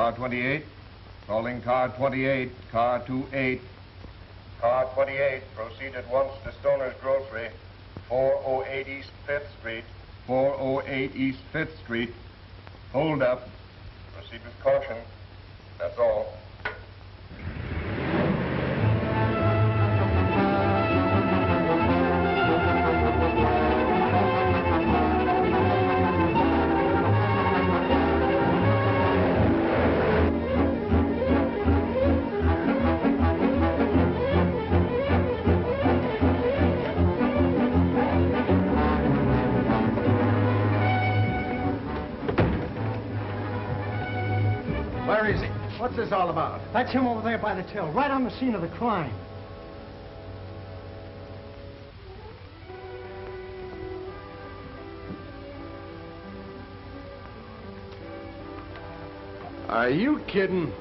Car 28. Calling car 28, car 28. Car 28, proceed at once to Stoner's Grocery, 408 East 5th Street. 408 East 5th Street. Hold up. Proceed with caution. That's all. Where is he? What's this all about? That's him over there by the till, right on the scene of the crime. Are you kidding?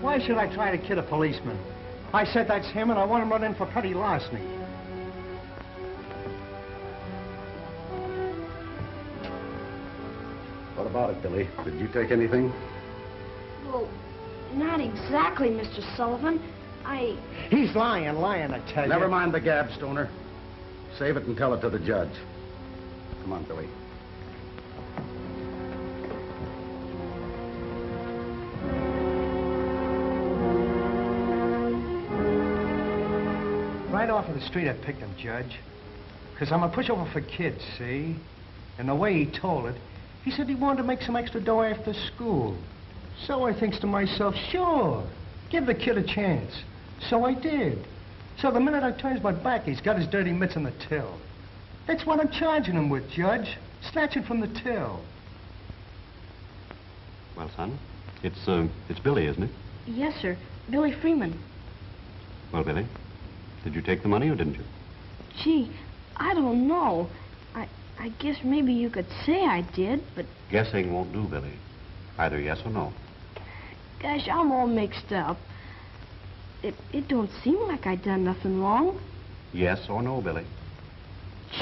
Why should I try to kid a policeman? I said that's him, and I want him run in for petty larceny. What about it, Billy? Did you take anything? Well, not exactly, Mr. Sullivan. He's lying, I tell you. Never mind the gab, Stoner. Save it and tell it to the judge. Come on, Billy. Right off of the street I picked him, Judge. Because I'm a pushover for kids, see? And the way he told it, he said he wanted to make some extra dough after school. So I thinks to myself, sure, give the kid a chance. So I did. So the minute I turns my back, he's got his dirty mitts in the till. That's what I'm charging him with, Judge. Snatching from the till. Well, son, it's Billy, isn't it? Yes, sir. Billy Freeman. Well, Billy, did you take the money or didn't you? Gee, I don't know. I guess maybe you could say I did, but... Guessing won't do, Billy. Either yes or no. Gosh, I'm all mixed up. It don't seem like I done nothing wrong. Yes or no, Billy?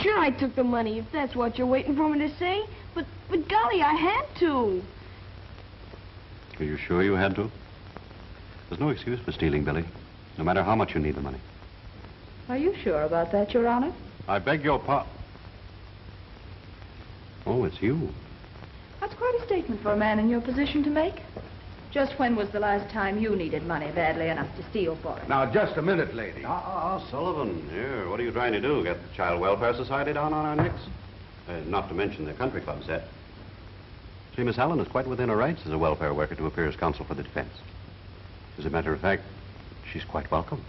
Sure, I took the money, if that's what you're waiting for me to say. But golly, I had to. Are you sure you had to? There's no excuse for stealing, Billy, no matter how much you need the money. Are you sure about that, Your Honor? I beg your pardon. Oh, it's you. That's quite a statement for a man in your position to make. Just when was the last time you needed money badly enough to steal for it? Now, just a minute, lady. Sullivan, here, what are you trying to do? Get the Child Welfare Society down on our necks? Not to mention the country club set. See, Miss Allen is quite within her rights as a welfare worker to appear as counsel for the defense. As a matter of fact, she's quite welcome.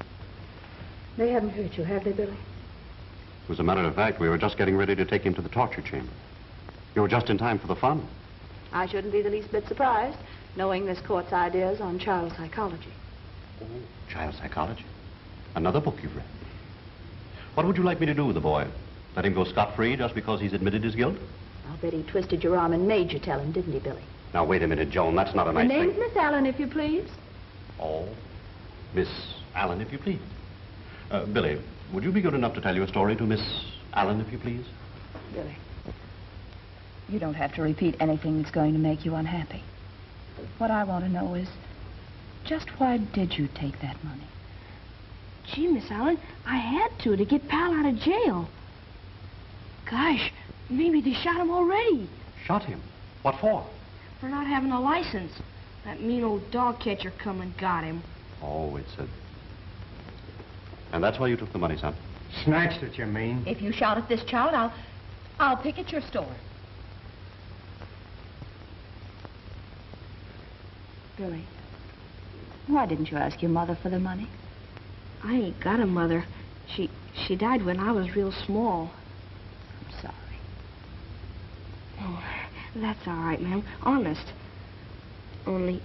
They haven't hurt you, have they, Billy? As a matter of fact, we were just getting ready to take him to the torture chamber. You were just in time for the fun. I shouldn't be the least bit surprised, knowing this court's ideas on child psychology. Oh, child psychology? Another book you've read. What would you like me to do with the boy? Let him go scot-free just because he's admitted his guilt? I'll bet he twisted your arm and made you tell him, didn't he, Billy? Now, wait a minute, Joan. That's not a nice The name's thing. Miss Allen, if you please. Oh, Miss Allen, if you please. Billy, would you be good enough to tell your story to Miss Allen, if you please? Billy, you don't have to repeat anything that's going to make you unhappy. What I want to know is, just why did you take that money? Gee, Miss Allen, I had to get Pal out of jail. Gosh, maybe they shot him already. Shot him? What for? For not having a license. That mean old dog catcher come and got him. Oh, it's a... And that's why you took the money, son? Snatched it, you mean? If you shout at this child, I'll picket your store. Billy, why didn't you ask your mother for the money? I ain't got a mother. She died when I was real small. I'm sorry. Oh, that's all right, ma'am. Honest. Only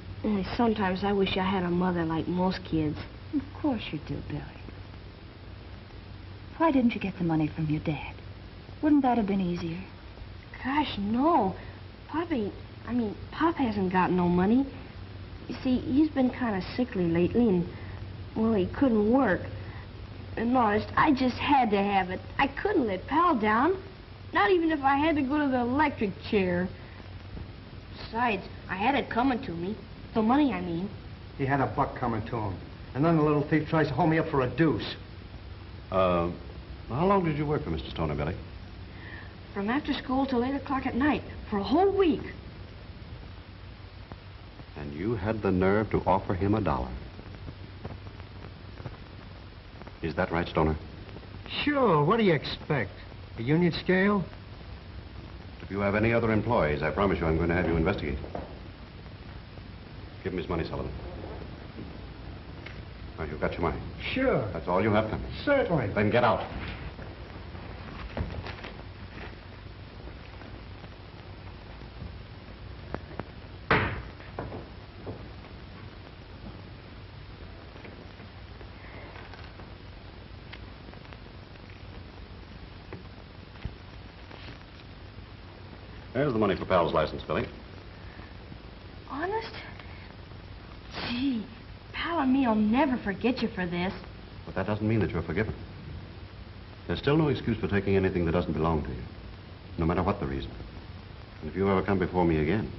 sometimes I wish I had a mother like most kids. Of course you do, Billy. Why didn't you get the money from your dad? Wouldn't that have been easier? Gosh, no. Pop hasn't got no money. You see, he's been kind of sickly lately, and, well, he couldn't work. And honest, I just had to have it. I couldn't let Pal down, not even if I had to go to the electric chair. Besides, I had it coming to me. The money, I mean. He had a buck coming to him. And then the little thief tries to hold me up for a deuce. How long did you work for Mr. Stoner, Billy? From after school till 8 o'clock at night, for a whole week. And you had the nerve to offer him $1. Is that right, Stoner? Sure, what do you expect? A union scale? If you have any other employees, I promise you I'm going to have you investigated. Give him his money, Sullivan. Now, you've got your money. Sure. That's all you have coming. Certainly. Then get out. There's the money for Pal's license, Billy. Honest? Gee, Pal and me'll never forget you for this. But that doesn't mean that you're forgiven. There's still no excuse for taking anything that doesn't belong to you, no matter what the reason. And if you ever come before me again,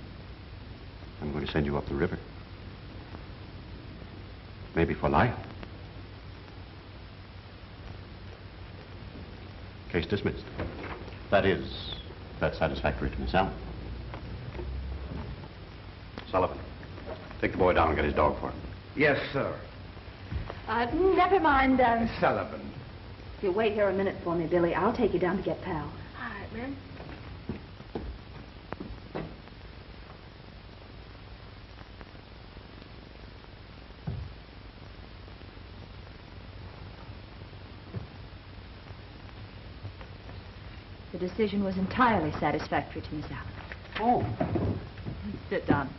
I'm going to send you up the river. Maybe for life. Case dismissed. That is, that's satisfactory to Miss Allen. Sullivan, take the boy down and get his dog for him. Yes, sir. Never mind, Sullivan. If you wait here a minute for me, Billy, I'll take you down to get Pal. All right, man. The decision was entirely satisfactory to Miss Allen. Oh. Sit down.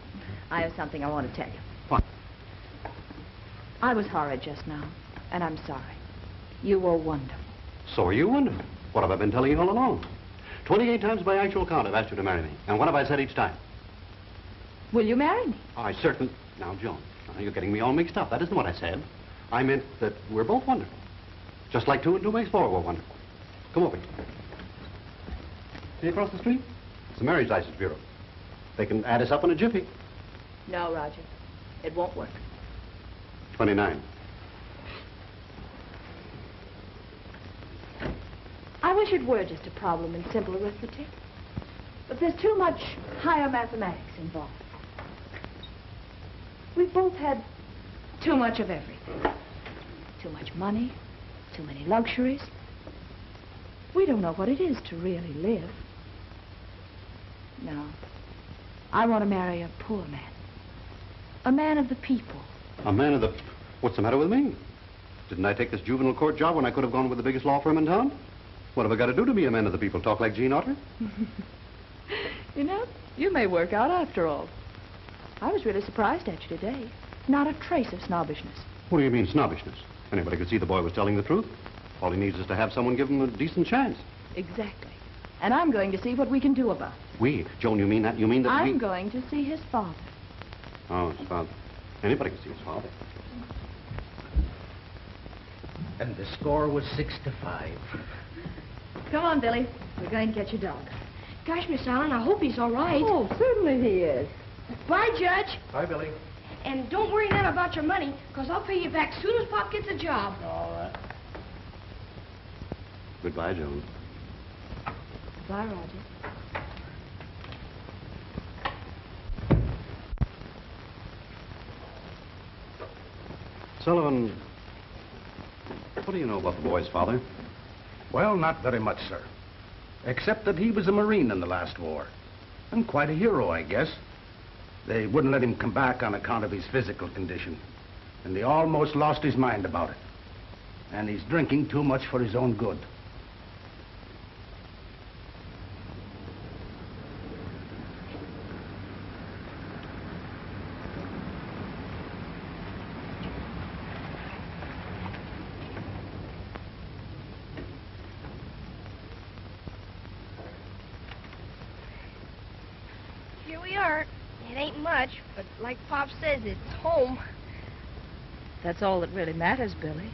I have something I want to tell you. What? I was horrid just now, and I'm sorry. You were wonderful. So are you wonderful. What have I been telling you all along? 28 times by actual count I've asked you to marry me. And what have I said each time? Will you marry me? I certainly... Now, Joan, now you're getting me all mixed up. That isn't what I said. I meant that we're both wonderful. Just like 2 and 2 makes 4, we're wonderful. Come over here. See across the street? It's the Marriage License Bureau. They can add us up in a jiffy. No, Roger. It won't work. 29. I wish it were just a problem in simple arithmetic. But there's too much higher mathematics involved. We've both had too much of everything. Too much money, too many luxuries. We don't know what it is to really live. No. I want to marry a poor man. A man of the people. A man of the... What's the matter with me? Didn't I take this juvenile court job when I could have gone with the biggest law firm in town? What have I got to do to be a man of the people? Talk like Gene Otter? You know, you may work out after all. I was really surprised at you today. Not a trace of snobbishness. What do you mean, snobbishness? Anybody could see the boy was telling the truth. All he needs is to have someone give him a decent chance. Exactly. And I'm going to see what we can do about it. We? Joan, you mean that? You mean that I'm we... going to see his father. Oh, his father. Anybody can see his father. And the score was 6-5. Come on, Billy. We're going to get your dog. Gosh, Miss Allen, I hope he's all right. Oh, certainly he is. Bye, Judge. Hi, Billy. And don't worry none about your money, because I'll pay you back as soon as Pop gets a job. All right. Goodbye, Joan. Bye, Roger. Sullivan, what do you know about the boy's father? Well, not very much, sir. Except that he was a Marine in the last war. And quite a hero, I guess. They wouldn't let him come back on account of his physical condition. And he almost lost his mind about it. And he's drinking too much for his own good. Here we are. It ain't much, but like Pop says, it's home. That's all that really matters, Billy.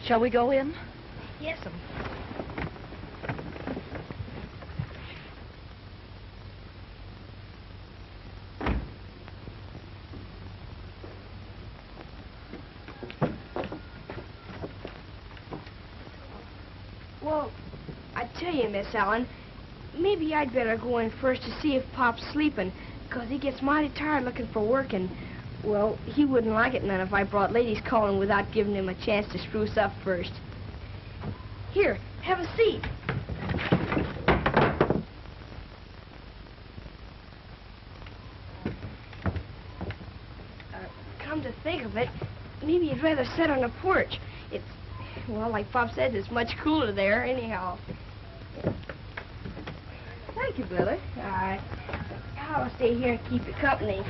Shall we go in? Yes'm. Well, I tell you, Miss Allen, maybe I'd better go in first to see if Pop's sleeping, because he gets mighty tired looking for work, and, well, he wouldn't like it none if I brought ladies calling without giving him a chance to spruce up first. Here, have a seat. Come to think of it, maybe you'd rather sit on the porch. It's, well, like Pop said, it's much cooler there, anyhow. Thank you, Billy. All right. I'll stay here and keep you company.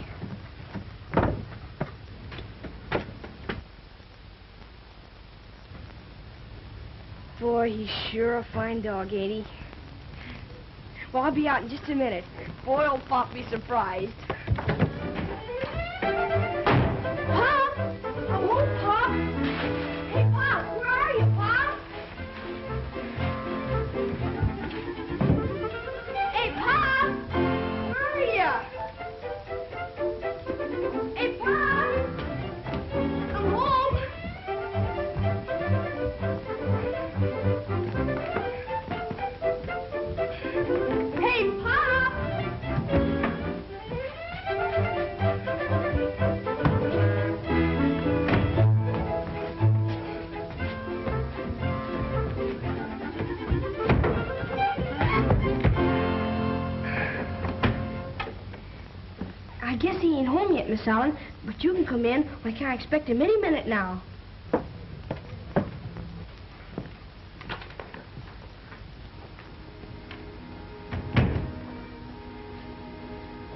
Boy, he's sure a fine dog, ain't he? Well, I'll be out in just a minute. Boy, will Pop be surprised. Pop! Hello, Pop! Hey, Pop, where are you, Pop? Hey, Pop! Where are you? Hey, Pop! Come home! Hey, Pop! I guess he ain't home yet, Miss Allen, but you can come in. Like I expect him any minute now.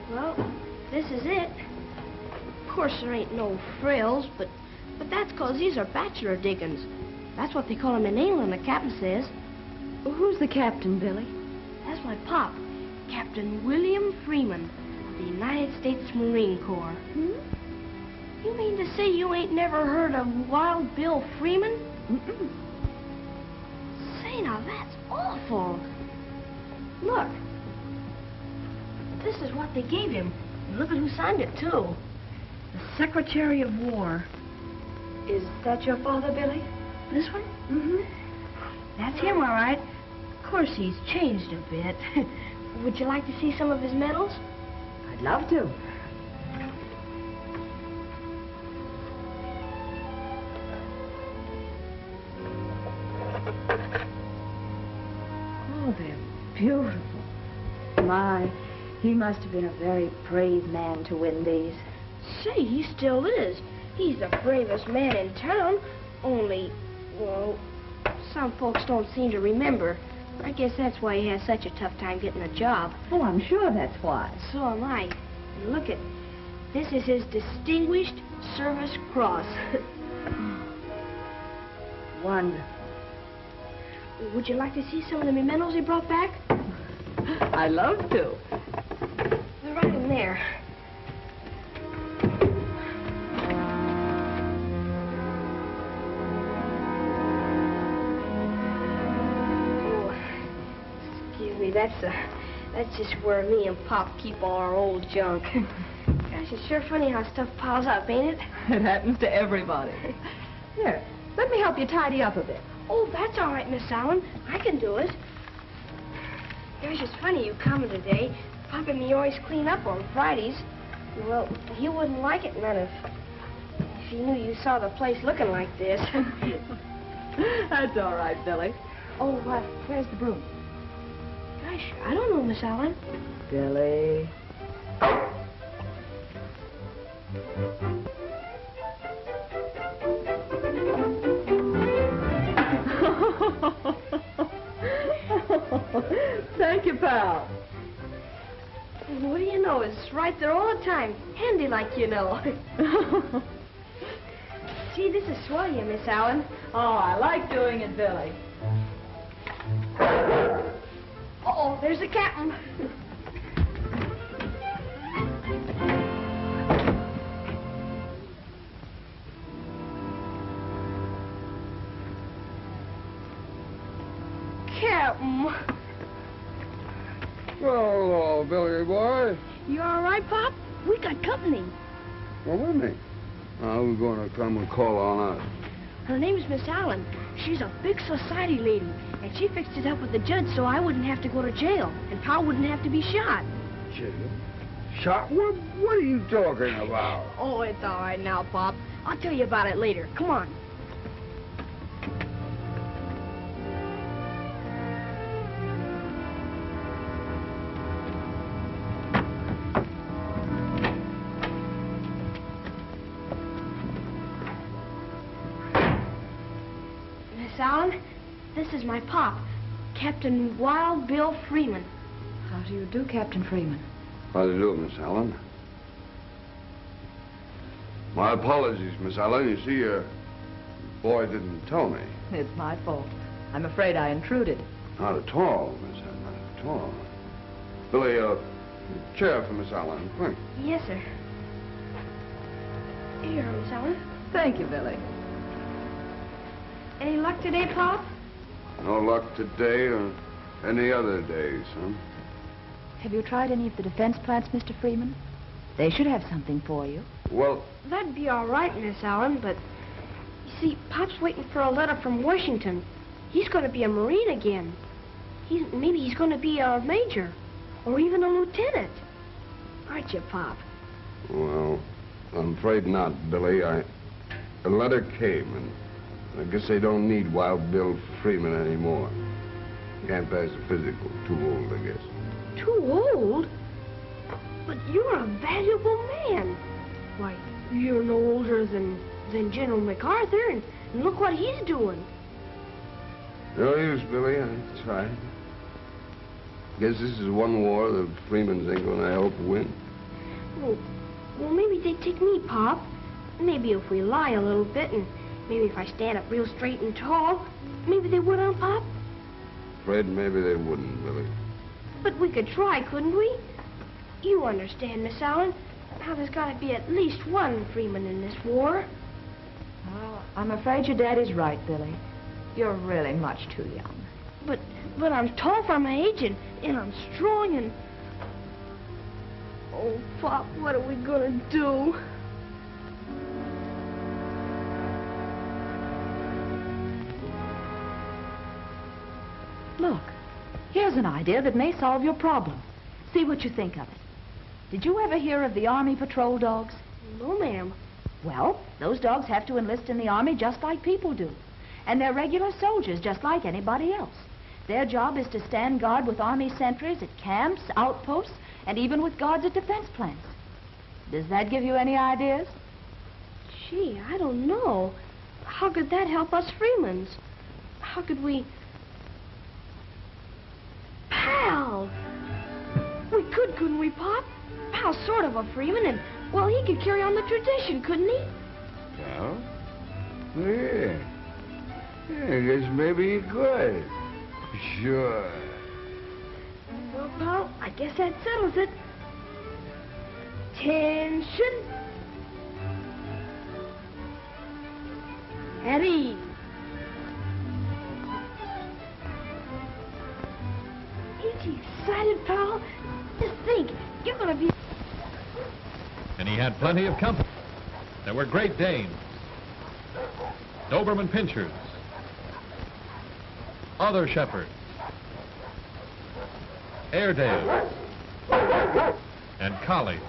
Well, this is it. Of course, there ain't no frills, but that's 'cause these are bachelor diggings. That's what they call them in England, the captain says. Well, who's the captain, Billy? That's my pop, Captain William Freeman, of the United States Marine Corps. You mean to say you ain't never heard of Wild Bill Freeman? Mm-mm. Say, now, that's awful. Look. This is what they gave him. And look at who signed it, too. The Secretary of War. Is that your father, Billy? This one? Mm-hmm. That's him, all right. Of course, he's changed a bit. Would you like to see some of his medals? I'd love to. Oh, they're beautiful. My, he must have been a very brave man to win these. Say, he still is. He's the bravest man in town. Only, well, some folks don't seem to remember. I guess that's why he has such a tough time getting a job. Oh, I'm sure that's why. So am I. And look at, this is his Distinguished Service Cross. Wonderful. Would you like to see some of the mementos he brought back? I'd love to. They're right in there. Oh, excuse me, that's just where me and Pop keep all our old junk. Gosh, it's sure funny how stuff piles up, ain't it? It happens to everybody. Here, let me help you tidy up a bit. Oh, that's all right, Miss Allen. I can do it. Gosh, it's funny you coming today. Pop and me always clean up on Fridays. Well, he wouldn't like it none if he knew you saw the place looking like this. That's all right, Billy. Oh, where's the broom? Gosh, I don't know, Miss Allen. Billy. Thank you, pal. What do you know? It's right there all the time. Handy like you know. Gee, this is swell, you, Miss Allen. Oh, I like doing it, Billy. Uh-oh, there's the captain. Captain. Well, hello, Billy boy. You all right, Pop? We got company. Well, with me. Who's going to come and call on us? Her name's Miss Allen. She's a big society lady, and she fixed it up with the judge so I wouldn't have to go to jail, and Pa wouldn't have to be shot. Jail? Shot? What are you talking about? Oh, it's all right now, Pop. I'll tell you about it later. Come on. Miss Allen, this is my pop, Captain Wild Bill Freeman. How do you do, Captain Freeman? How do you do, Miss Allen? My apologies, Miss Allen. You see, the boy didn't tell me. It's my fault. I'm afraid I intruded. Not at all, Miss Allen, not at all. Billy, chair for Miss Allen, quick. Yes, sir. Here, Miss Allen. Thank you, Billy. Any luck today, Pop? No luck today or any other day, son. Have you tried any of the defense plants, Mr. Freeman? They should have something for you. Well, That'd be all right, Miss Allen, but you see, Pop's waiting for a letter from Washington. He's going to be a Marine again. Maybe he's going to be a major or even a lieutenant. Aren't you, Pop? well, I'm afraid not, Billy. A letter came, and I guess they don't need Wild Bill Freeman anymore. Can't pass the physical. Too old, I guess. Too old? But you're a valuable man. Why, you're no older than General MacArthur, and look what he's doing. No use, Billy. I tried. Guess this is one war the Freemans ain't gonna help win. Well, maybe they'd take me, Pop. Maybe if we lie a little bit, and maybe if I stand up real straight and tall, maybe they would, Pop? Afraid maybe they wouldn't, Billy. But we could try, couldn't we? You understand, Miss Allen, how there's got to be at least one Freeman in this war. Well, I'm afraid your daddy's right, Billy. You're really much too young. But I'm tall for my age, and I'm strong, and... Oh, Pop, what are we gonna do? Look, here's an idea that may solve your problem. See what you think of it. Did you ever hear of the Army patrol dogs? No, ma'am. Well, those dogs have to enlist in the Army just like people do. And they're regular soldiers just like anybody else. Their job is to stand guard with Army sentries at camps, outposts, and even with guards at defense plants. Does that give you any ideas? Gee, I don't know. How could that help us Freemans? How could we... Pal! We could, couldn't we, Pop? Pal's sort of a Freeman, and, well, he could carry on the tradition, couldn't he? Well, yeah. I guess maybe you could. Sure. Well, Pal, I guess that settles it. Attention! At ease. Ain't you excited, Pal? Just think, you're gonna be... And he had plenty of company. There were Great Danes, Doberman Pinschers, other shepherds, Airedales, and collies.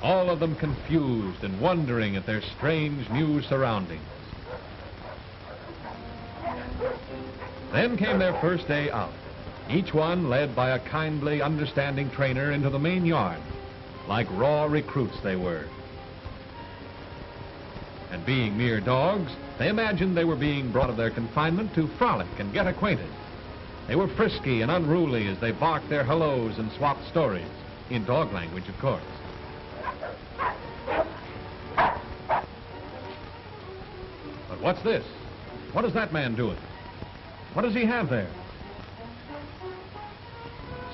All of them confused and wondering at their strange new surroundings. Then came their first day out, each one led by a kindly, understanding trainer into the main yard, like raw recruits they were. And being mere dogs, they imagined they were being brought of their confinement to frolic and get acquainted. They were frisky and unruly as they barked their hellos and swapped stories, in dog language, of course. But what's this? What is that man doing? What does he have there?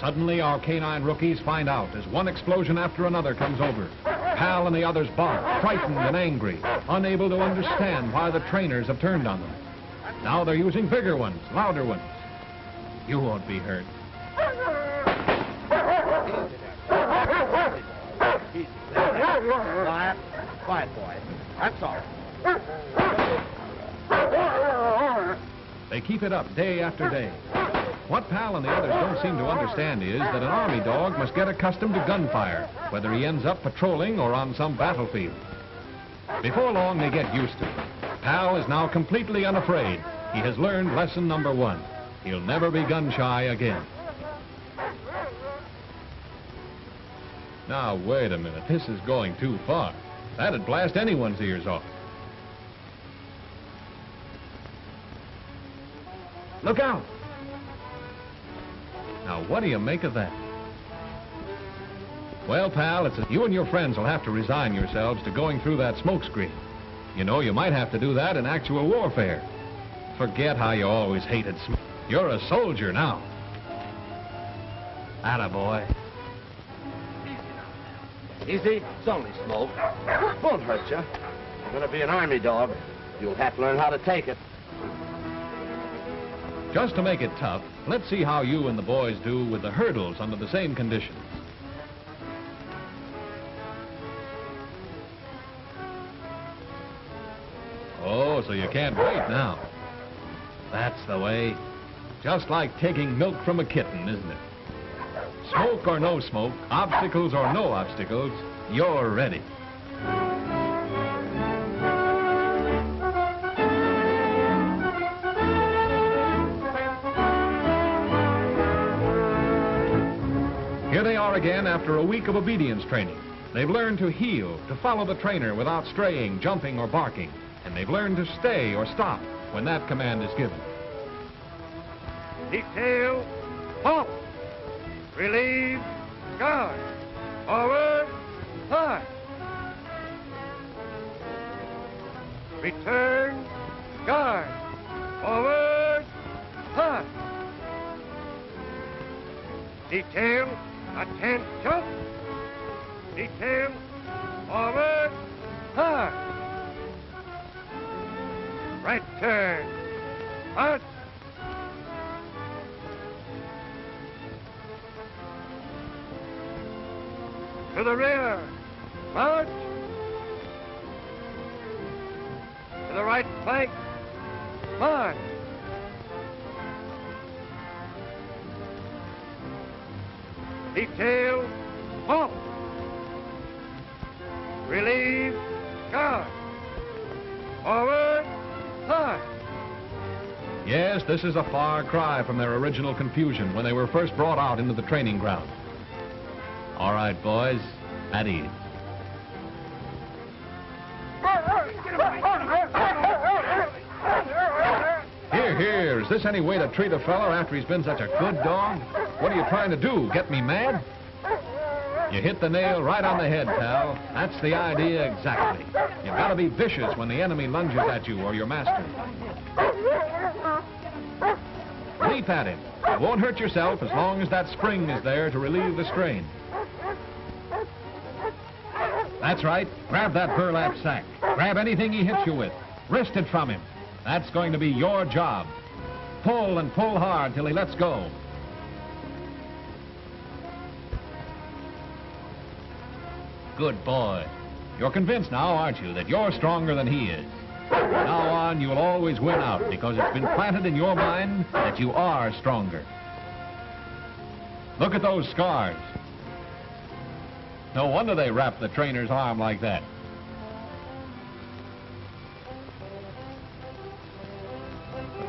Suddenly, our canine rookies find out as one explosion after another comes over. Pal and the others bark, frightened and angry, unable to understand why the trainers have turned on them. Now they're using bigger ones, louder ones. You won't be hurt. Quiet, quiet, boy. That's all. They keep it up day after day. What Pal and the others don't seem to understand is that an army dog must get accustomed to gunfire, whether he ends up patrolling or on some battlefield. Before long, they get used to it. Pal is now completely unafraid. He has learned lesson number 1. He'll never be gun-shy again. Now, wait a minute. This is going too far. That'd blast anyone's ears off. Look out! Now, what do you make of that? Well, Pal, you and your friends will have to resign yourselves to going through that smoke screen. You know, you might have to do that in actual warfare. Forget how you always hated smoke. You're a soldier now. Attaboy. Easy, it's only smoke. Won't hurt you. You're gonna be an army dog. You'll have to learn how to take it. Just to make it tough, let's see how you and the boys do with the hurdles under the same conditions. Oh, so you can't wait now. That's the way. Just like taking milk from a kitten, isn't it? Smoke or no smoke, obstacles or no obstacles, you're ready. Here they are again after a week of obedience training. They've learned to heel, to follow the trainer without straying, jumping, or barking. And they've learned to stay or stop when that command is given. Detail, halt. Relieve, guard. Forward, hard. Return, guard. Forward, hard. Detail, attention. Detail, forward, hard. Right turn, hard. To the rear, march. To the right flank, march. Detail, halt. Relieve, guard. Forward, hard. Yes, this is a far cry from their original confusion when they were first brought out into the training ground. All right, boys, at ease. Here, is this any way to treat a feller after he's been such a good dog? What are you trying to do, get me mad? You hit the nail right on the head, pal. That's the idea exactly. You've got to be vicious when the enemy lunges at you or your master. Leap at him. You won't hurt yourself as long as that spring is there to relieve the strain. That's right. Grab that burlap sack. Grab anything he hits you with. Wrest it from him. That's going to be your job. Pull and pull hard till he lets go. Good boy. You're convinced now, aren't you, that you're stronger than he is? From now on, you'll always win out because it's been planted in your mind that you are stronger. Look at those scars. No wonder they wrapped the trainer's arm like that.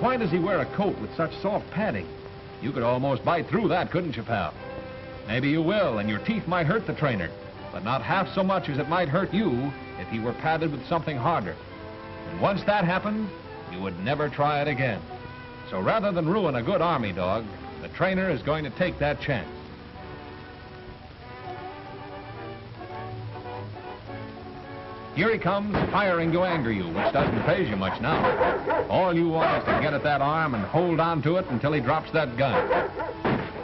Why does he wear a coat with such soft padding? You could almost bite through that, couldn't you, pal? Maybe you will, and your teeth might hurt the trainer, but not half so much as it might hurt you if he were padded with something harder. And once that happened, you would never try it again. So rather than ruin a good army dog, the trainer is going to take that chance. Here he comes, firing to anger you, which doesn't faze you much now. All you want is to get at that arm and hold on to it until he drops that gun.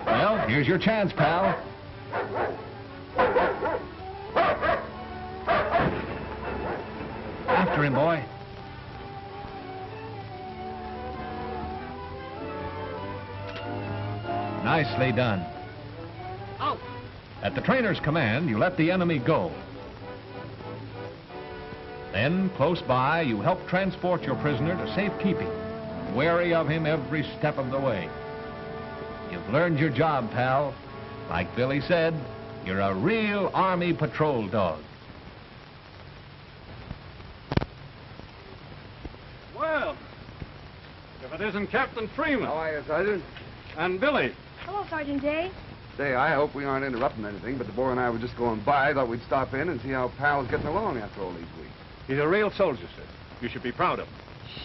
Well, here's your chance, pal. After him, boy. Nicely done. Out. At the trainer's command, you let the enemy go. Then, close by, you help transport your prisoner to safekeeping. wary of him every step of the way. You've learned your job, pal. Like Billy said, you're a real Army patrol dog. Well, if it isn't Captain Freeman. How are you, Sergeant? And Billy. Hello, Sergeant Day. Say, I hope we aren't interrupting anything, but the boy and I were just going by. Thought we'd stop in and see how Pal's getting along after all these weeks. He's a real soldier, sir. You should be proud of him.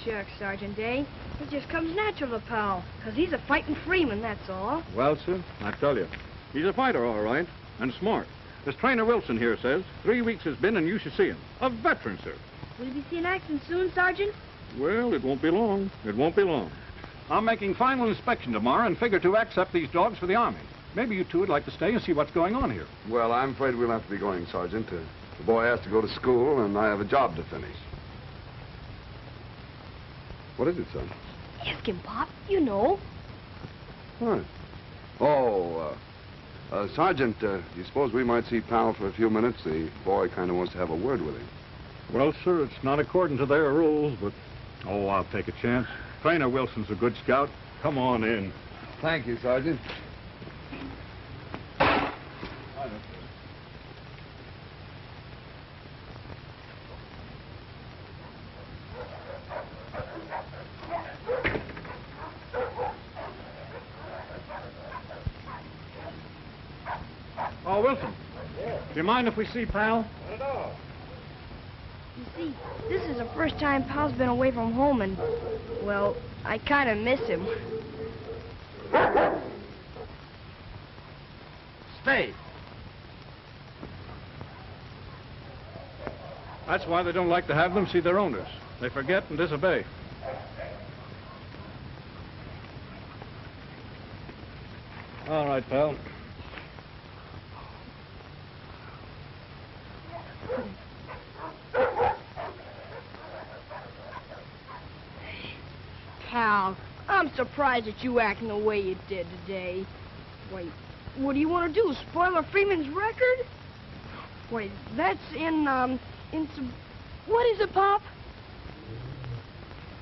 Shucks, Sergeant Day. It just comes natural to Pal, 'cause he's a fighting freeman, that's all. Well, sir, I tell you, he's a fighter, all right, and smart. As Trainer Wilson here says, 3 weeks has been and you should see him. A veteran, sir. Will you be seeing action soon, Sergeant? Well, it won't be long. It won't be long. I'm making final inspection tomorrow and figure to accept these dogs for the Army. Maybe you two would like to stay and see what's going on here. Well, I'm afraid we'll have to be going, Sergeant. The boy has to go to school, and I have a job to finish. What is it, son? Ask him, Pop. You know. What? Oh, Sergeant, you suppose we might see Pal for a few minutes? The boy kind of wants to have a word with him. Well, sir, it's not according to their rules, but... Oh, I'll take a chance. Trainer Wilson's a good scout. Come on in. Thank you, Sergeant. Oh, Wilson. Do you mind if we see Pal? Not at all. You see, this is the first time Pal's been away from home, and, well, I kind of miss him. Stay. That's why they don't like to have them see their owners. They forget and disobey. All right, pal. Pal, I'm surprised at you acting the way you did today. Wait, what do you want to do, spoil a Freeman's record? Wait, that's what is it, Pop?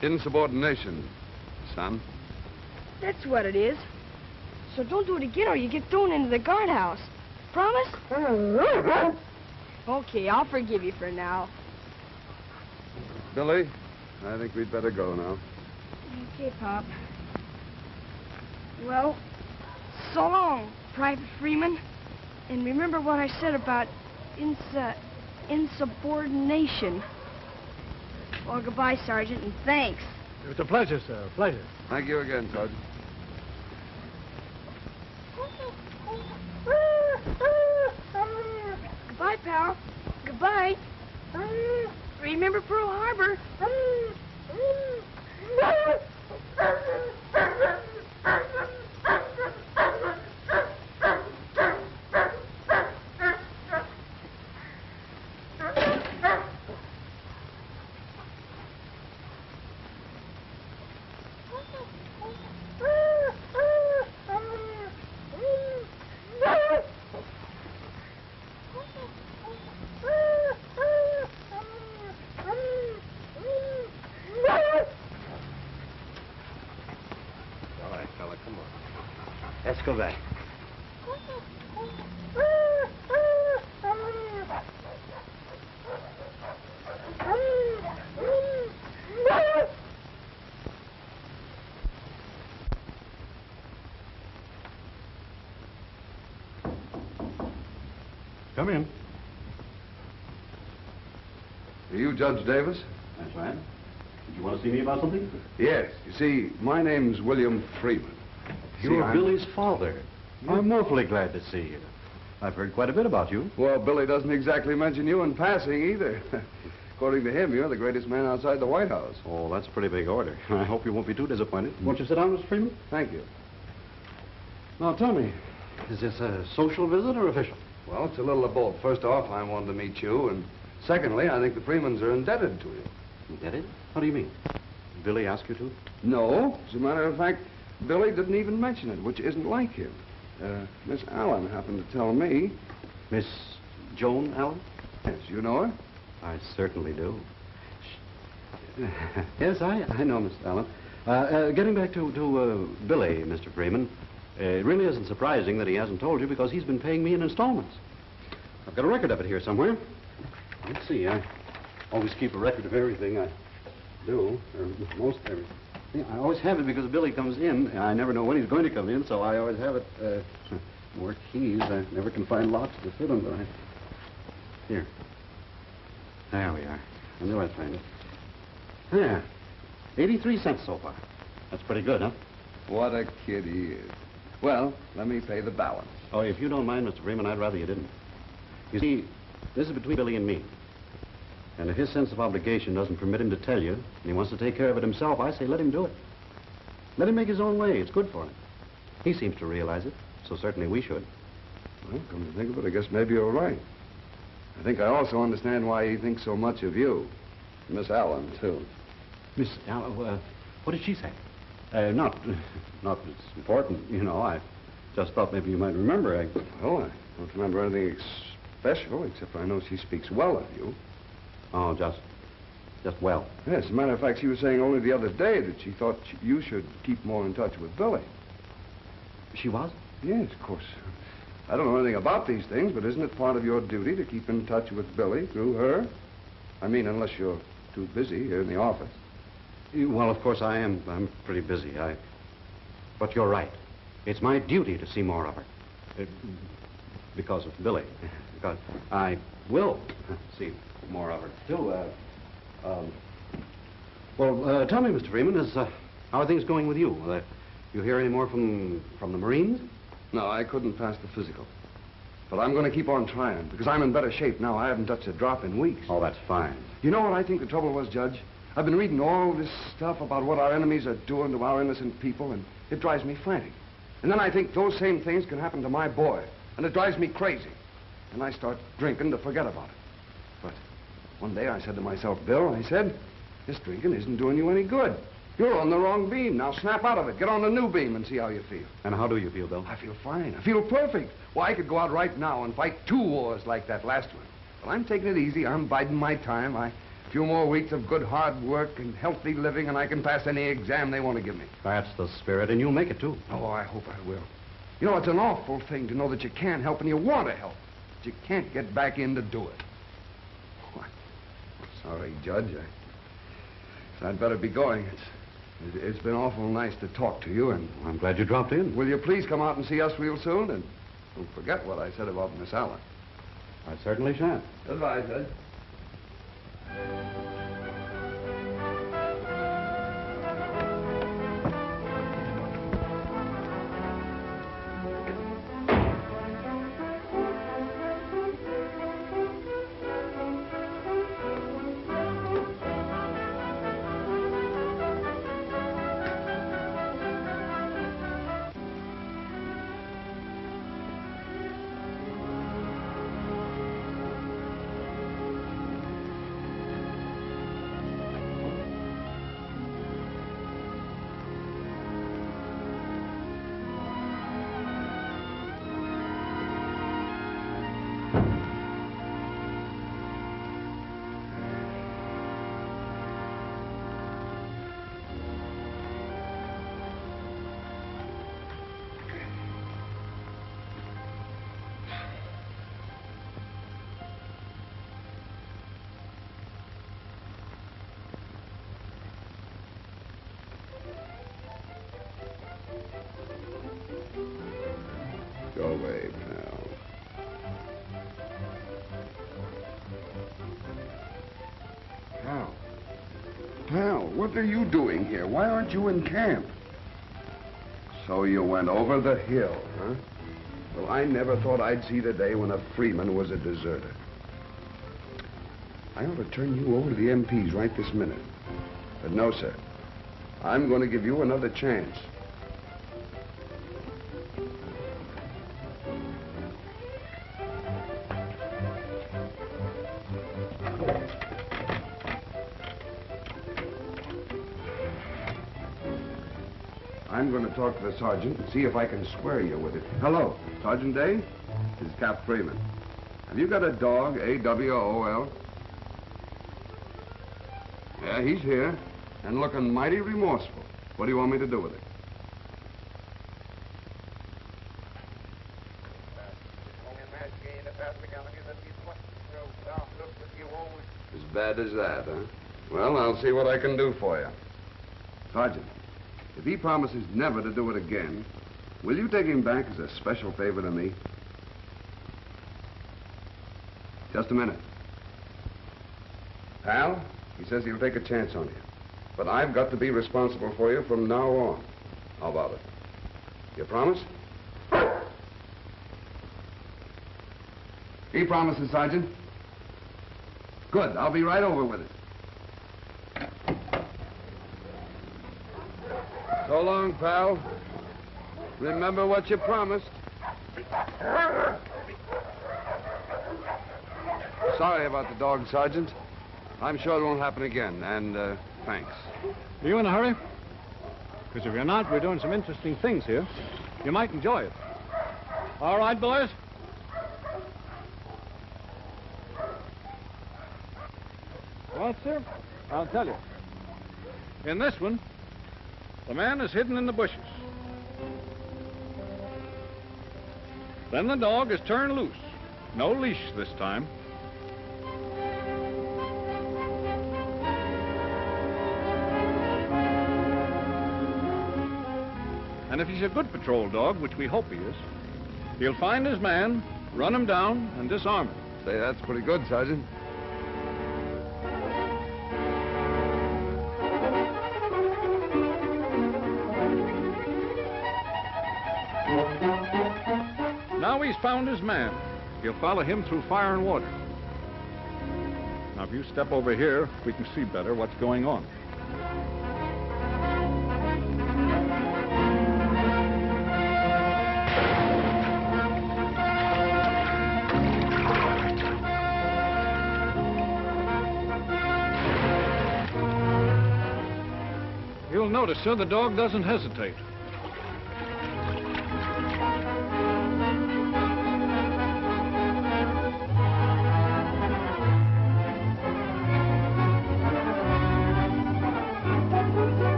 Insubordination, son. That's what it is. So don't do it again or you get thrown into the guardhouse. Promise? Okay, I'll forgive you for now. Billy, I think we'd better go now. Okay, Pop. Well, so long, Private Freeman. And remember what I said about insubordination. Well, goodbye, Sergeant, and thanks. It's a pleasure, sir. A pleasure. Thank you again, Sergeant. Goodbye, pal. Goodbye. Remember Pearl Harbor. Let's go back. Come in. Are you Judge Davis? That's right. Did you want to see me about something? Yes. You see, my name's William Freeman. You're I'm- Billy's father. I'm awfully glad to see you. I've heard quite a bit about you. Well, Billy doesn't exactly mention you in passing either. According to him, you're the greatest man outside the White House. Oh, that's a pretty big order. I hope you won't be too disappointed. Won't you sit down, Mr. Freeman? Thank you. Now, tell me, is this a social visit or official? Well, it's a little of both. First off, I wanted to meet you, and secondly, I think the Freemans are indebted to you. Indebted? How do you mean? Billy asked you to? No. As a matter of fact, Billy didn't even mention it, which isn't like him. Miss Allen happened to tell me. Miss Joan Allen? Yes, you know her? I certainly do. Yes, I know Miss Allen. Getting back to Billy, Mr. Freeman, it really isn't surprising that he hasn't told you because he's been paying me in installments. I've got a record of it here somewhere. Let's see, I always keep a record of everything I do, or most everything. I always have it because Billy comes in, and I never know when he's going to come in, so I always have it. More keys. I never can find locks to fit them, but Here. There we are. I knew I'd find it. There. 83 cents so far. That's pretty good, huh? What a kid he is. Well, let me pay the balance. Oh, if you don't mind, Mr. Freeman, I'd rather you didn't. You see, this is between Billy and me. And if his sense of obligation doesn't permit him to tell you, and he wants to take care of it himself, I say let him do it. Let him make his own way. It's good for him. He seems to realize it, so certainly we should. Well, come to think of it, I guess maybe you're right. I think I also understand why he thinks so much of you. Miss Allen, too. Miss Allen, what did she say? Not that it's important, you know. I just thought maybe you might remember. Well, I don't remember anything special, except I know she speaks well of you. Oh, just well. Yes, as a matter of fact, she was saying only the other day that she thought you should keep more in touch with Billy. She was? Yes, of course. I don't know anything about these things, but isn't it part of your duty to keep in touch with Billy through her? I mean, unless you're too busy here in the office. Well, of course I am. I'm pretty busy. But you're right. It's my duty to see more of her. Because of Billy. Because I will see more of her, too. Well, tell me, Mr. Freeman, how are things going with you? You hear any more from the Marines? No, I couldn't pass the physical. But I'm going to keep on trying, because I'm in better shape now. I haven't touched a drop in weeks. Oh, that's fine. You know what I think the trouble was, Judge? I've been reading all this stuff about what our enemies are doing to our innocent people, and it drives me frantic. And then I think those same things can happen to my boy, and it drives me crazy. And I start drinking to forget about it. But one day I said to myself, Bill, I said, this drinking isn't doing you any good. You're on the wrong beam. Now snap out of it. Get on the new beam and see how you feel. And how do you feel, Bill? I feel fine. I feel perfect. Well, I could go out right now and fight 2 wars like that last one. But I'm taking it easy. I'm biding my time. A few more weeks of good hard work and healthy living, and I can pass any exam they want to give me. That's the spirit, and you'll make it, too. Oh, I hope I will. You know, it's an awful thing to know that you can't help and you want to help, but you can't get back in to do it. Oh, sorry, Judge. I'd better be going. It's been awful nice to talk to you, and I'm glad you dropped in. Will you please come out and see us real soon? And don't forget what I said about Miss Allen. I certainly shan't. Goodbye, Judge. Go away, pal. Pal, what are you doing here? Why aren't you in camp? So you went over the hill, huh? Well, I never thought I'd see the day when a Freeman was a deserter. I ought to turn you over to the MPs right this minute. But no, sir. I'm going to give you another chance. I'm going to talk to the sergeant and see if I can square you with it. Hello, Sergeant Day? This is Cap Freeman. Have you got a dog, A-W-O-L? Yeah, he's here, and looking mighty remorseful. What do you want me to do with it? As bad as that, huh? Well, I'll see what I can do for you. Sergeant, if he promises never to do it again, will you take him back as a special favor to me? Just a minute. Pal, he says he'll take a chance on you. But I've got to be responsible for you from now on. How about it? You promise? He promises, Sergeant. Good. I'll be right over with it. So long, pal. Remember what you promised. Sorry about the dog, Sergeant. I'm sure it won't happen again, and thanks. Are you in a hurry? Because if you're not, we're doing some interesting things here. You might enjoy it. All right, boys? Well, sir, I'll tell you. In this one, the man is hidden in the bushes. Then the dog is turned loose. No leash this time. And if he's a good patrol dog, which we hope he is, he'll find his man, run him down, and disarm him. Say, that's pretty good, Sergeant. Now he's found his man. He'll follow him through fire and water. Now, if you step over here, we can see better what's going on. You'll notice, sir, the dog doesn't hesitate.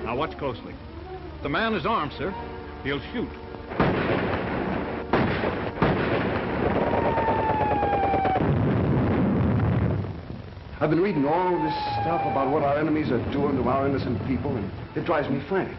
Now watch closely. The man is armed, sir. He'll shoot. I've been reading all this stuff about what our enemies are doing to our innocent people, and it drives me frantic.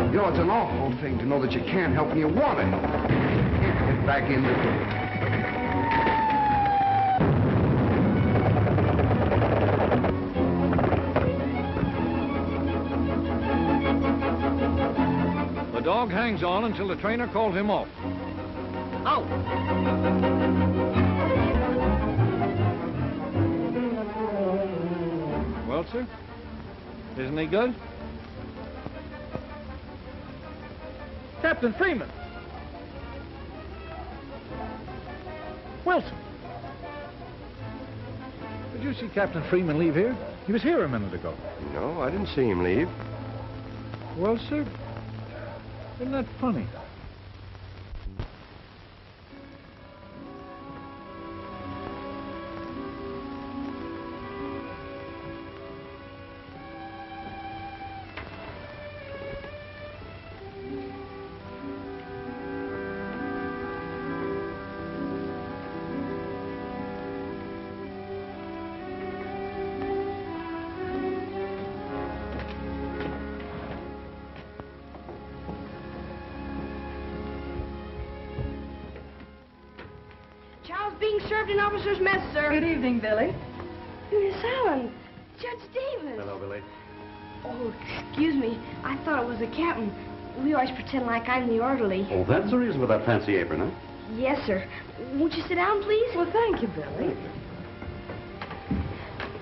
You know, it's an awful thing to know that you can't help and you want to help. You can't get back in the door. The dog hangs on until the trainer calls him off. Out! Well, sir, isn't he good? Captain Freeman! Wilson! Did you see Captain Freeman leave here? He was here a minute ago. No, I didn't see him leave. Well, sir, isn't that funny? Chow's being served in officer's mess, sir. Good evening, Billy. Miss Allen, Judge Davis. Hello, Billy. Oh, excuse me. I thought it was the captain. We always pretend like I'm the orderly. Oh, that's the reason for that fancy apron, huh? Yes, sir. Won't you sit down, please? Well, thank you, Billy.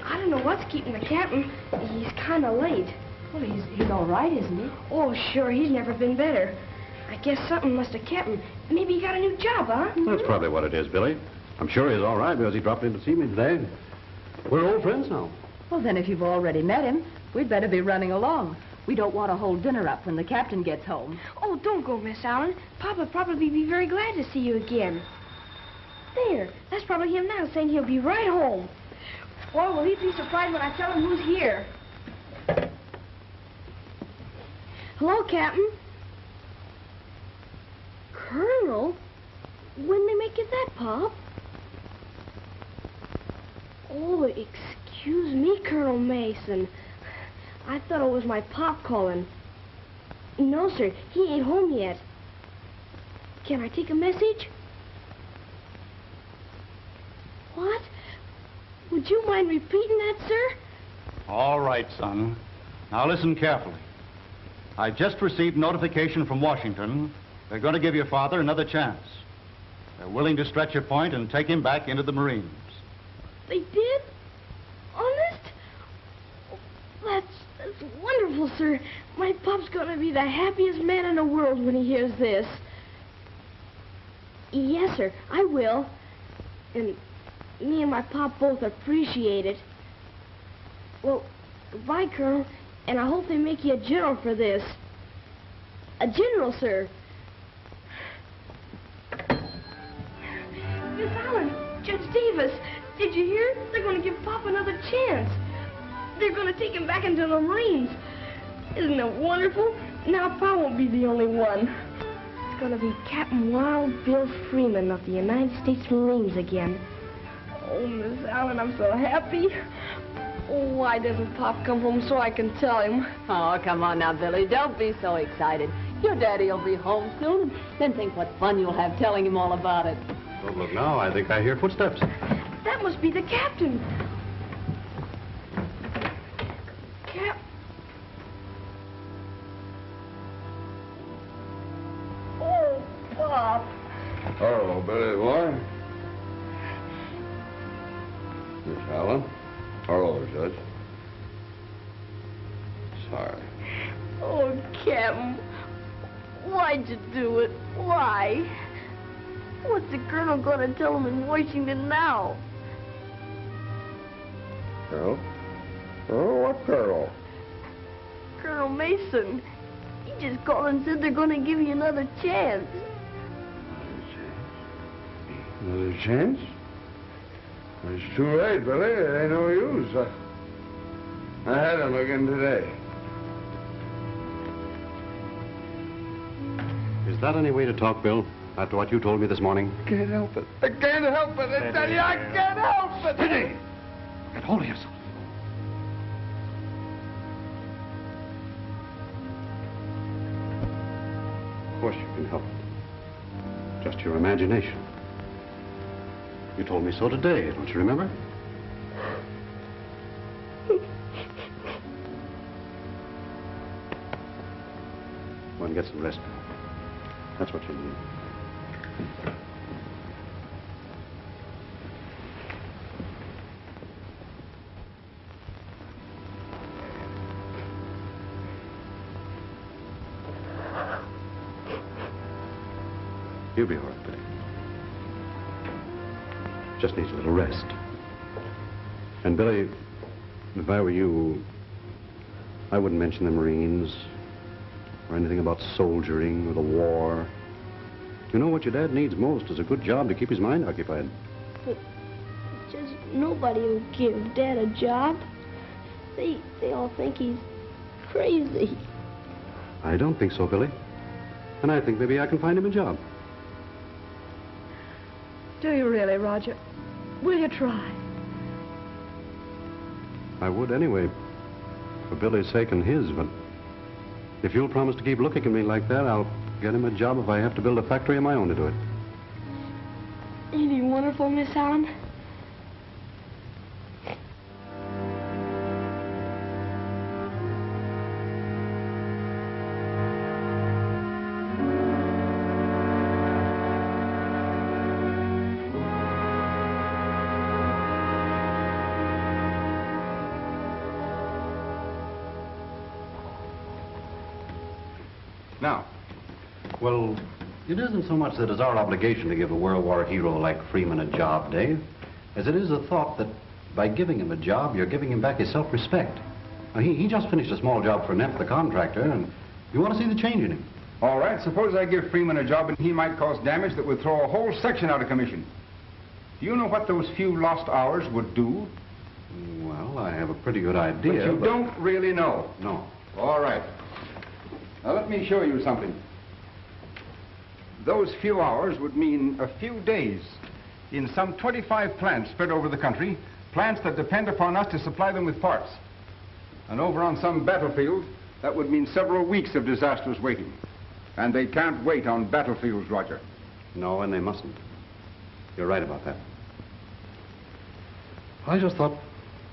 I don't know what's keeping the captain. He's kind of late. Well, he's all right, isn't he? Oh, sure. He's never been better. I guess something must have kept him. Maybe he got a new job, huh? That's probably what it is, Billy. I'm sure he's all right because he dropped in to see me today. We're old friends now. Well, then if you've already met him, we'd better be running along. We don't want to hold dinner up when the captain gets home. Oh, don't go, Miss Allen. Papa'd probably be very glad to see you again. There, that's probably him now saying he'll be right home. Boy, will he be surprised when I tell him who's here. Hello, Captain. Colonel? When they make it that, Pop? Oh, excuse me, Colonel Mason. I thought it was my Pop calling. No, sir, he ain't home yet. Can I take a message? What? Would you mind repeating that, sir? All right, son. Now listen carefully. I just received notification from Washington. They're going to give your father another chance. They're willing to stretch your point and take him back into the Marines. They did? Honest? That's wonderful, sir. My Pop's gonna be the happiest man in the world when he hears this. Yes, sir, I will. And me and my Pop both appreciate it. Well, goodbye, Colonel, and I hope they make you a general for this. A general, sir. Miss Allen, Judge Davis, did you hear? They're going to give Pop another chance. They're going to take him back into the Marines. Isn't it wonderful? Now Pop won't be the only one. It's going to be Captain Wild Bill Freeman of the United States Marines again. Oh, Miss Allen, I'm so happy. Oh, why doesn't Pop come home so I can tell him? Oh, come on now, Billy. Don't be so excited. Your daddy will be home soon. Then think what fun you'll have telling him all about it. Oh, look now, I think I hear footsteps. That must be the captain. Oh, Pop. Hello, Billy boy. Miss Allen. Hello, Judge. Sorry. Oh, Captain. Why'd you do it? Why? What's the colonel gonna tell him in Washington now? Colonel? Oh, what colonel? Colonel Mason. He just called and said they're gonna give you another chance. Another chance? It's too late, Billy. It ain't no use. I had him again today. Is that any way to talk, Bill? After what you told me this morning? I can't help it. I can't help it. I tell you, I can't help it. Steady! Get hold of yourself. Of course you can help it. Just your imagination. You told me so today, don't you remember? Go and get some rest. That's what you need. You'll be all right, Billy. Just needs a little rest. And, Billy, if I were you, I wouldn't mention the Marines or anything about soldiering or the war. You know what your dad needs most is a good job to keep his mind occupied. But just nobody will give Dad a job. They all think he's crazy. I don't think so, Billy. And I think maybe I can find him a job. Do you really, Roger? Will you try? I would anyway, for Billy's sake and his, but if you'll promise to keep looking at me like that, I'll get him a job if I have to build a factory of my own to do it. Ain't he wonderful, Miss Allen? Now, well, It isn't so much that it's our obligation to give a World War hero like Freeman a job, Dave, as it is a thought that by giving him a job, you're giving him back his self-respect. Now, he just finished a small job for Neff, the contractor, and you want to see the change in him. All right, suppose I give Freeman a job and he might cause damage that would throw a whole section out of commission. Do you know what those few lost hours would do? Well, I have a pretty good idea. But you don't really know? No. All right. Now, let me show you something. Those few hours would mean a few days in some 25 plants spread over the country, plants that depend upon us to supply them with parts. And over on some battlefield, that would mean several weeks of disastrous waiting. And they can't wait on battlefields, Roger. No, and they mustn't. You're right about that. I just thought,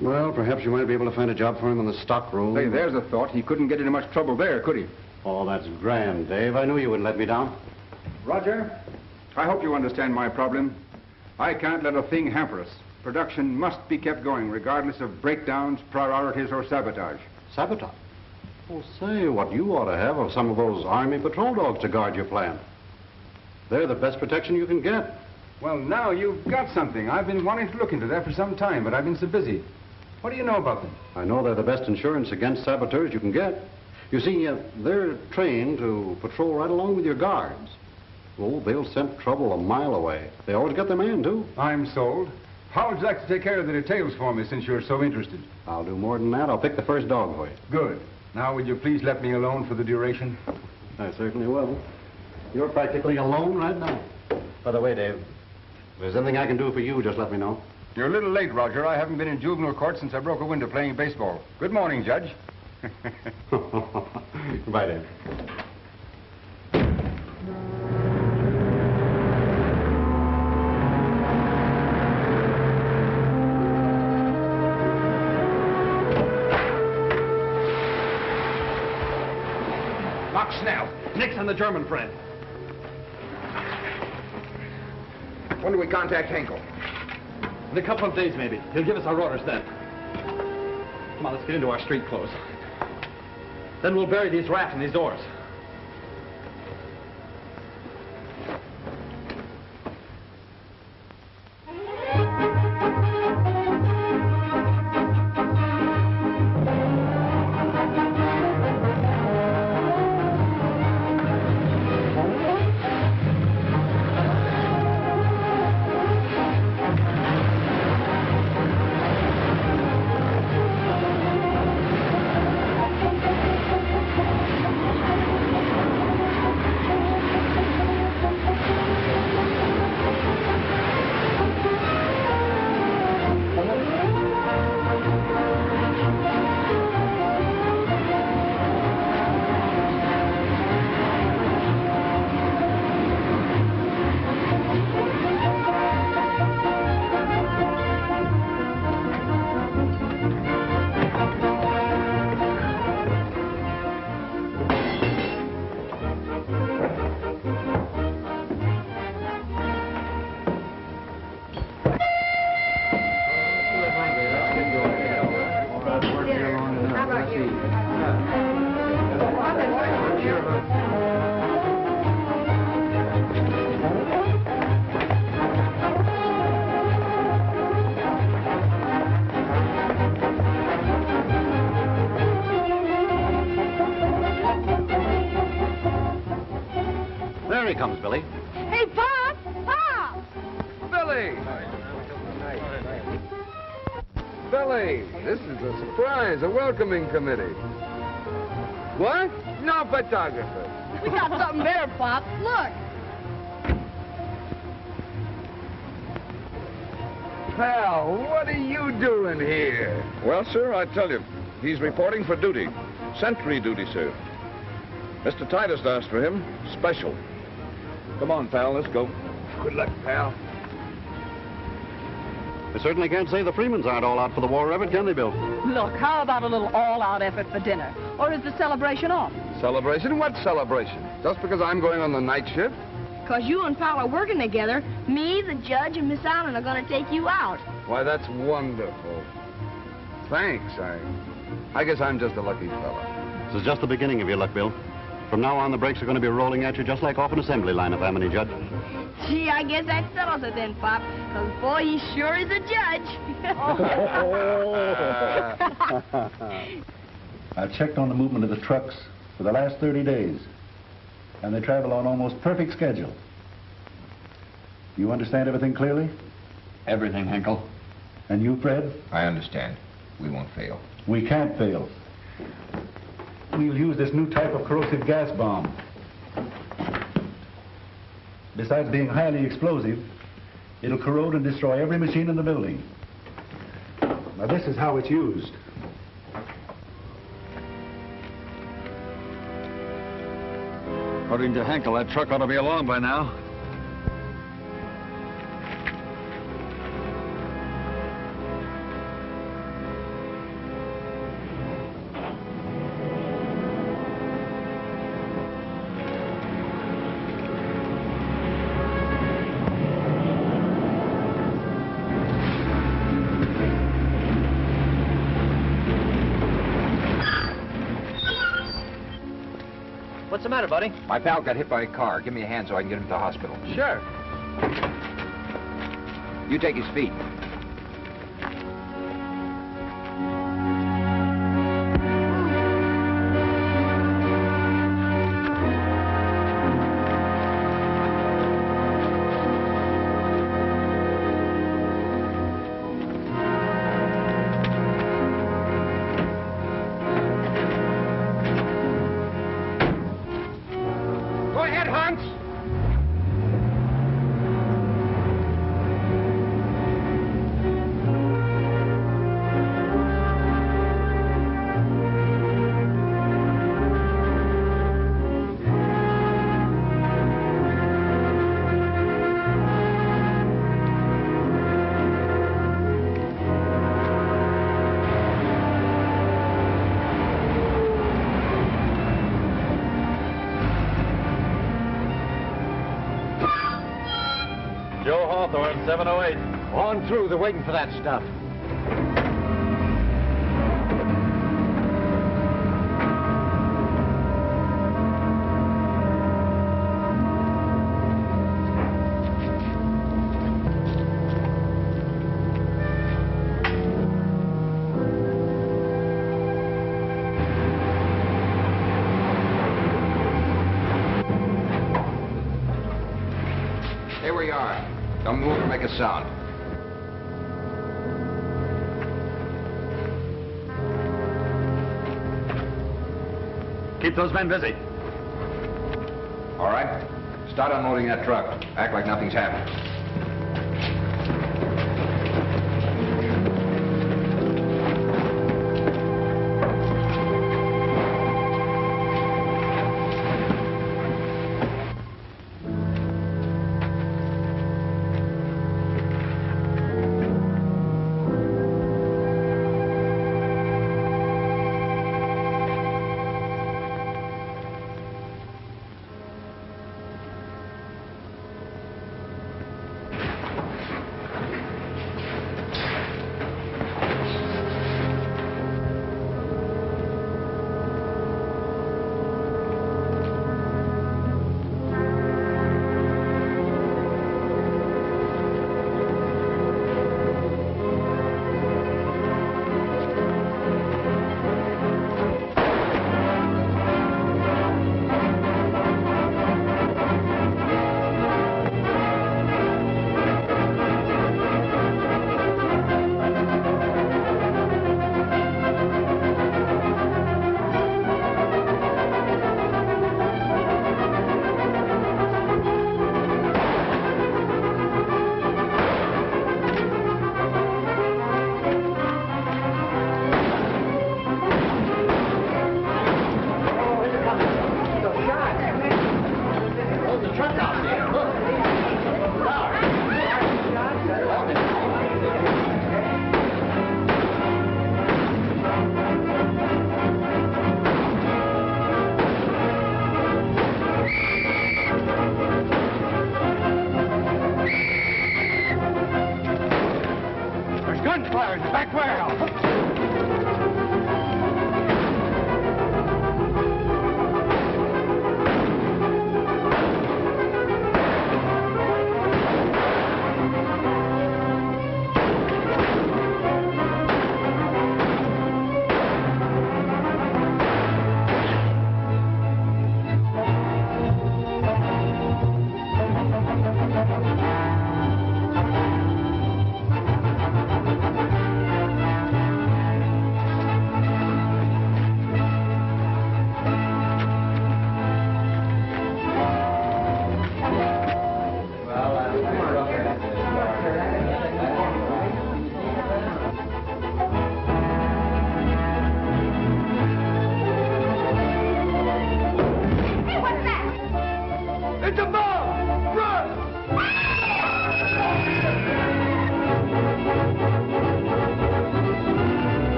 well, perhaps you might be able to find a job for him in the stockroom. Hey, there's a thought. He couldn't get into much trouble there, could he? Oh, that's grand, Dave. I knew you wouldn't let me down. Roger, I hope you understand my problem. I can't let a thing hamper us. Production must be kept going, regardless of breakdowns, priorities, or sabotage. Sabotage? Well, say, what you ought to have are some of those Army patrol dogs to guard your plant. They're the best protection you can get. Well, now you've got something. I've been wanting to look into that for some time, but I've been so busy. What do you know about them? I know they're the best insurance against saboteurs you can get. You see, they're trained to patrol right along with your guards. Oh, they'll scent trouble a mile away. They always got their man, too. I'm sold. How would you like to take care of the details for me, since you're so interested? I'll do more than that. I'll pick the first dog for you. Good. Now, would you please let me alone for the duration? I certainly will. You're practically alone right now. By the way, Dave, if there's anything I can do for you, just let me know. You're a little late, Roger. I haven't been in juvenile court since I broke a window playing baseball. Good morning, Judge. Goodbye, Dave. Lock Snell. Nix and the German friend. When do we contact Henkel? In a couple of days, maybe. He'll give us our orders then. Come on, let's get into our street clothes. Then we'll bury these rats in these doors. There he comes, Billy. Hey, Pop! Pop! Billy! Billy, this is a surprise, a welcoming committee. What? No photographer. We got something there, Pop. Look. Pal, what are you doing here? Well, sir, I tell you, he's reporting for duty. Sentry duty, sir. Mr. Titus asked for him, special. Come on, pal, let's go. Good luck, pal. I certainly can't say the Freemans aren't all out for the war effort, can they, Bill? Look, how about a little all-out effort for dinner? Or is the celebration off? Celebration? What celebration? Just because I'm going on the night shift? Because you and Pal are working together, me, the judge, and Miss Allen are going to take you out. Why, that's wonderful. Thanks. I guess I'm just a lucky fella. This is just the beginning of your luck, Bill. From now on, the brakes are going to be rolling at you just like off an assembly line, if I'm any judge. Gee, I guess that settles it then, Pop. Because, boy, he sure is a judge. I've checked on the movement of the trucks for the last 30 days, and they travel on almost perfect schedule. You understand everything clearly? Everything, Henkel. And you, Fred? I understand. We won't fail. We can't fail. We'll use this new type of corrosive gas bomb. Besides being highly explosive, it'll corrode and destroy every machine in the building. Now, this is how it's used. According to Henkel, that truck ought to be along by now. What's the matter, buddy? My pal got hit by a car. Give me a hand so I can get him to the hospital. Sure. You take his feet. Joe Hawthorne, 708. On through. They're waiting for that stuff. Here we are. Don't move or make a sound. Keep those men busy. All right. Start unloading that truck. Act like nothing's happened.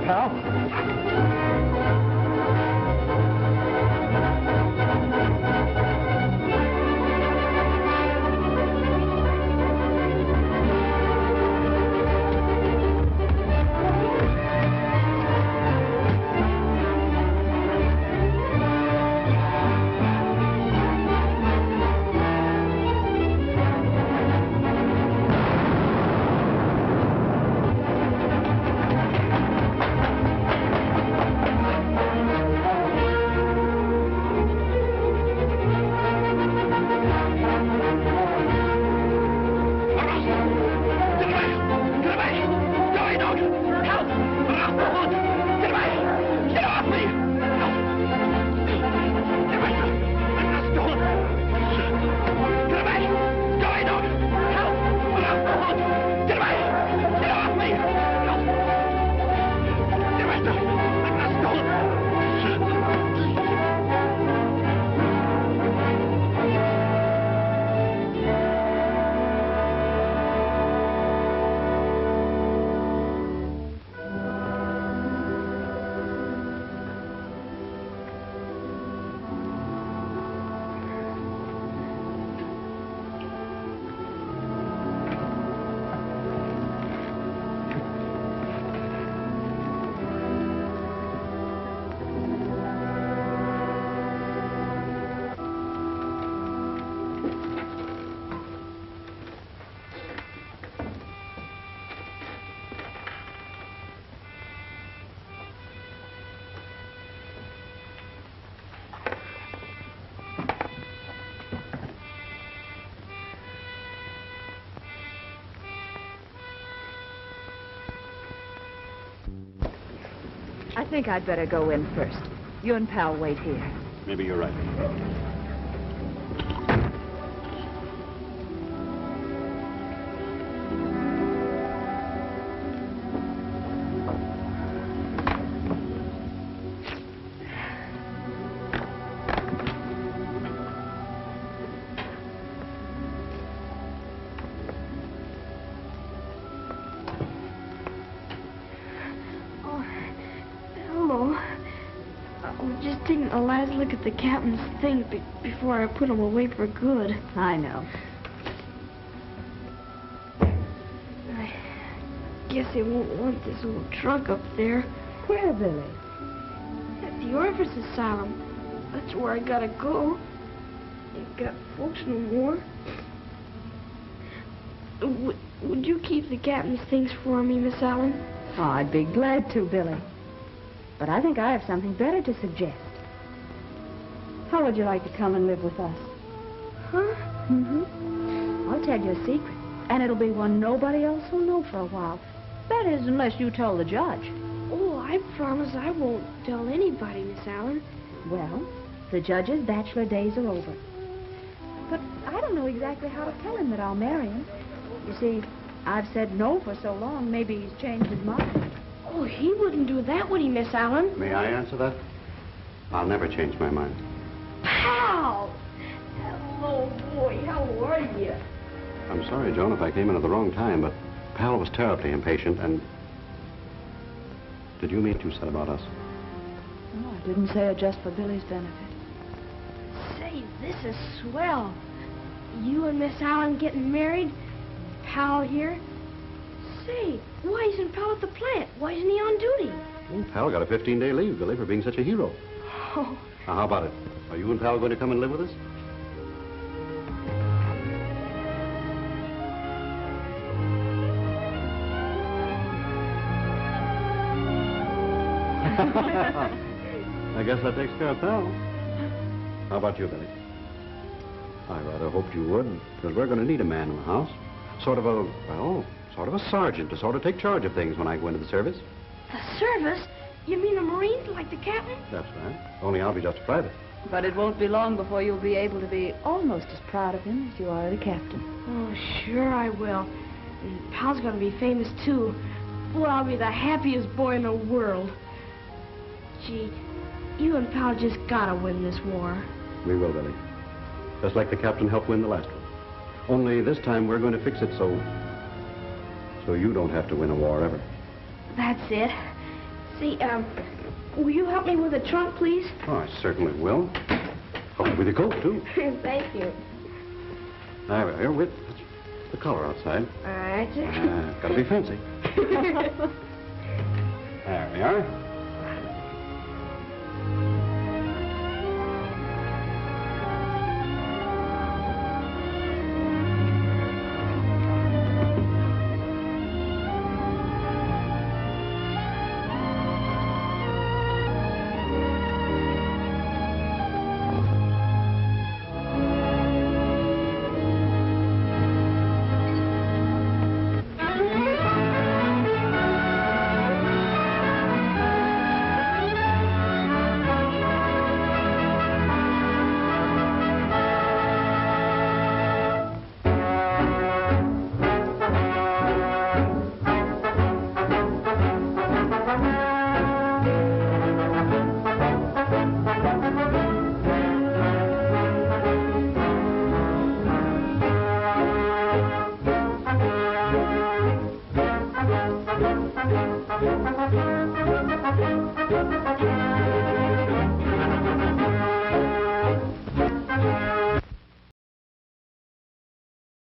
pal. I think I'd better go in first. You and Pal wait here. Maybe you're right. Taking a last look at the captain's things before I put them away for good. I know. I guess they won't want this old trunk up there. Where, Billy? At the Orphan's Asylum. That's where I gotta go. Ain't got folks no more. Would you keep the captain's things for me, Miss Allen? Oh, I'd be glad to, Billy. But I think I have something better to suggest. How would you like to come and live with us? Huh? Mm-hmm. I'll tell you a secret, and it'll be one nobody else will know for a while. That is, unless you tell the judge. Oh, I promise I won't tell anybody, Miss Allen. Well, the judge's bachelor days are over. But I don't know exactly how to tell him that I'll marry him. You see, I've said no for so long, maybe he's changed his mind. Oh, he wouldn't do that, would he, Miss Allen? May I answer that? I'll never change my mind. Pal! Hello, boy. How are you? I'm sorry, Joan, if I came in at the wrong time, but Pal was terribly impatient, and... Did you mean what you said about us? No, I didn't say it just for Billy's benefit. Say, this is swell. You and Miss Allen getting married? Pal here? Say, why isn't Pal at the plant? Why isn't he on duty? Well, Pal got a 15-day leave, Billy, for being such a hero. Oh. Now, how about it? Are you and Pal going to come and live with us? I guess that takes care of Pal. How about you, Billy? I rather hoped you would, because we're going to need a man in the house. Sort of a sergeant to sort of take charge of things when I go into the service. The service? You mean a Marine, like the captain? That's right. Only I'll be just a private. But it won't be long before you'll be able to be almost as proud of him as you are the captain. Oh, sure I will. And Pal's gonna be famous, too. Well, I'll be the happiest boy in the world. Gee, you and Pal just gotta win this war. We will, Billy. Just like the captain helped win the last one. Only this time we're going to fix it so you don't have to win a war ever. That's it. See, will you help me with the trunk, please? Oh, I certainly will. Help you with your coat, too. Thank you. Now, here, with the color outside. All right. Gotta be fancy. There we are. Thank you.